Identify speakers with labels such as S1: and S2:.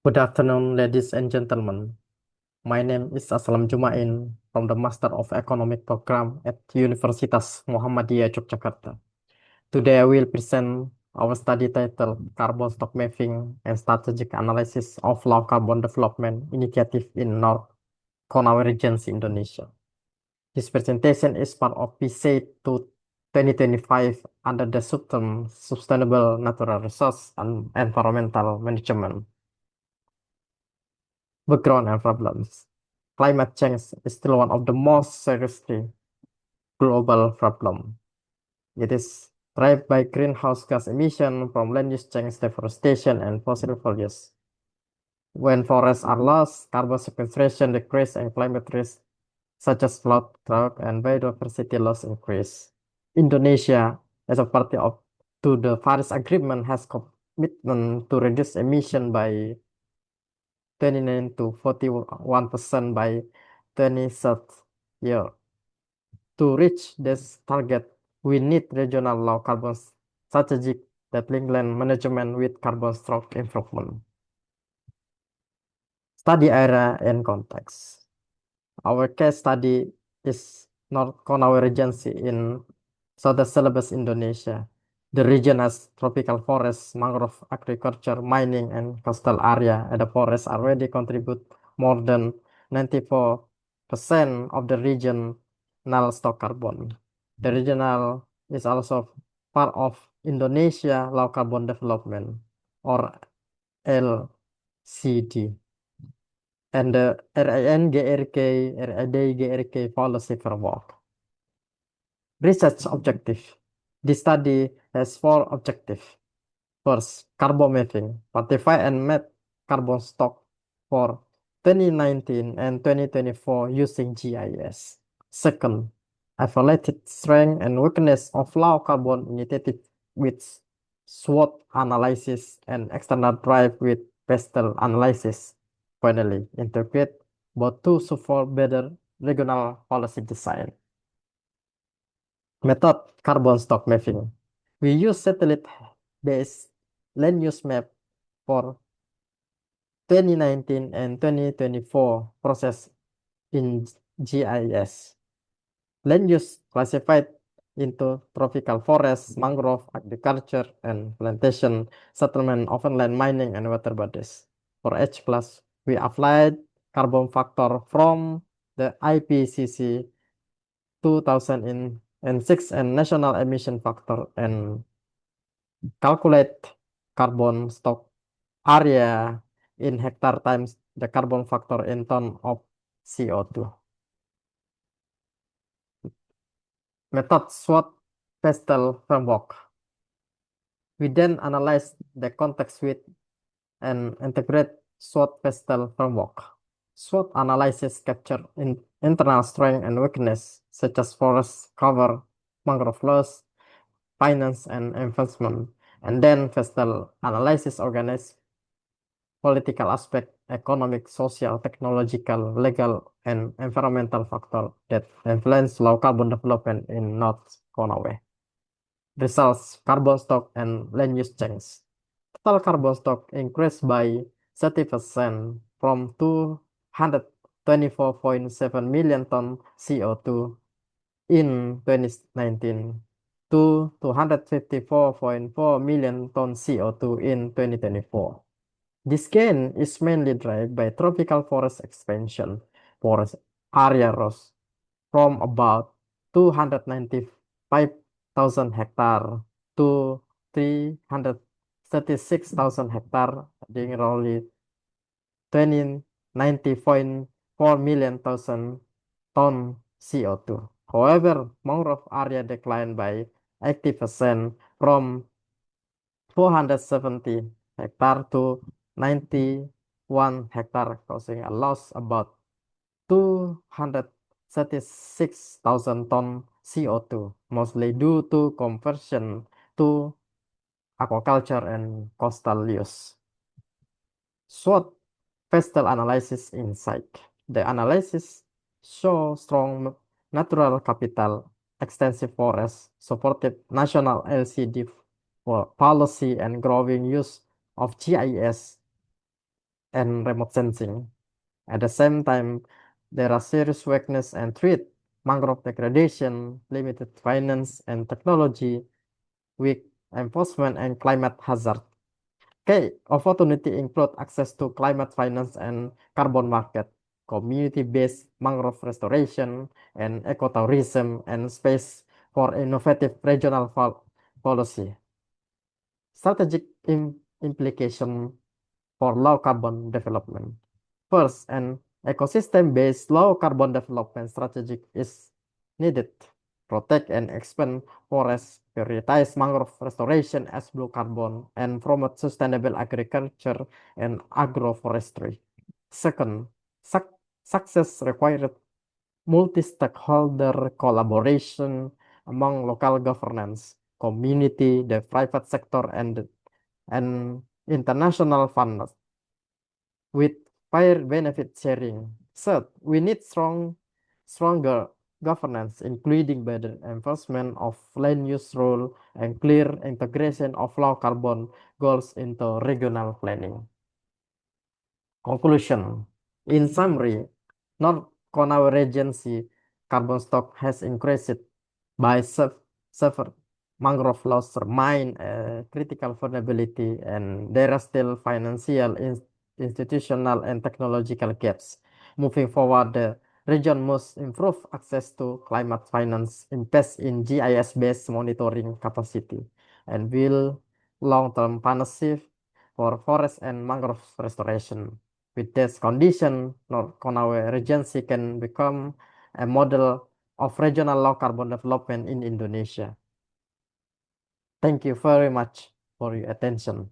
S1: Good afternoon, ladies and gentlemen. My name is Aslam Jumain from the Master of Economic Program at Universitas Muhammadiyah Yogyakarta. Today I will present our study titled Carbon Stock Mapping and Strategic Analysis of Low Carbon Development Initiative in North Konawe Regency, Indonesia. This presentation is part of PSAID to 2025 under the subterm Sustainable Natural Resource and Environmental Management. Background and problems. Climate change is still one of the most seriously global problem. It is driven by greenhouse gas emission from land use change, deforestation, and fossil fuel use. When forests are lost, carbon sequestration decrease and climate risk such as flood, drought, and biodiversity loss increase. Indonesia, as a party to the Paris Agreement, has commitment to reduce emission by 29 to 41% by 2030 year. To reach this target, we need regional low carbon strategic that link land management with carbon stock improvement. Study area and context. Our case study is North Konawe Regency in Southern Celebes, Indonesia. The region has tropical forests, mangrove agriculture, mining, and coastal area, and the forests already contribute more than 94% of the regional stock carbon. The regional is also part of Indonesia Low Carbon Development, or LCD, and the RAN-GRK policy framework. Research objective. This study has four objectives. First, carbon mapping. Quantify and map carbon stock for 2019 and 2024 using GIS. Second, evaluated strength and weakness of low carbon initiative with SWOT analysis and external drive with PESTEL analysis. Finally, integrate both tools for better regional policy design. Method carbon stock mapping. We use satellite-based land use map for 2019 and 2024 process in GIS. Land use classified into tropical forests, mangrove, agriculture, and plantation, settlement, open land mining, and water bodies. For H+, we applied carbon factor from the IPCC 2006 and national emission factor and calculate carbon stock area in hectare times the carbon factor in ton of CO2. Method SWOT PESTEL framework. We then analyze the context with and integrate SWOT PESTEL framework. SWOT analysis capture internal strength and weakness such as forest cover, mangrove loss, finance and investment, and then PESTEL analysis organize political aspect, economic, social, technological, legal, and environmental factor that influence low carbon development in North Konawe. Results, carbon stock and land use change. Total carbon stock increased by 30% from 224.7 million ton CO2 in 2019 to 254.4 million ton CO2 in 2024. This gain is mainly driven by tropical forest expansion. Forest area rose from about 295,000 hectare to 336,000 hectare, adding roughly 90.4 million ton CO2. However, mangrove area declined by 80% from 470 hectare to 91 hectare, causing a loss about 236,000 ton CO2, mostly due to conversion to aquaculture and coastal use. SWOT PESTEL analysis insight. The analysis shows strong natural capital, extensive forests, supportive national LCD for policy, and growing use of GIS and remote sensing. At the same time, there are serious weakness and threat, mangrove degradation, limited finance and technology, weak enforcement, and climate hazard. Key opportunity include access to climate finance and carbon market, community-based mangrove restoration, and ecotourism, and space for innovative regional policy. Strategic implication for low carbon development. First, an ecosystem-based low carbon development strategy is needed. Protect and expand forests, prioritize mangrove restoration as blue carbon, and promote sustainable agriculture and agroforestry. Second, success required multi-stakeholder collaboration among local governance, community, the private sector, and international funders with fair benefit sharing. Third, we need stronger governance, including better enforcement of land use rule and clear integration of low carbon goals into regional planning. Conclusion. In summary, North Konawe Regency carbon stock has increased by several mangrove loss remain a critical vulnerability, and there are still financial, institutional, and technological gaps. Moving forward, the region must improve access to climate finance, invest in GIS-based monitoring capacity, and build long-term partnership for forest and mangrove restoration. With this condition, North Konawe Regency can become a model of regional low carbon development in Indonesia. Thank you very much for your attention.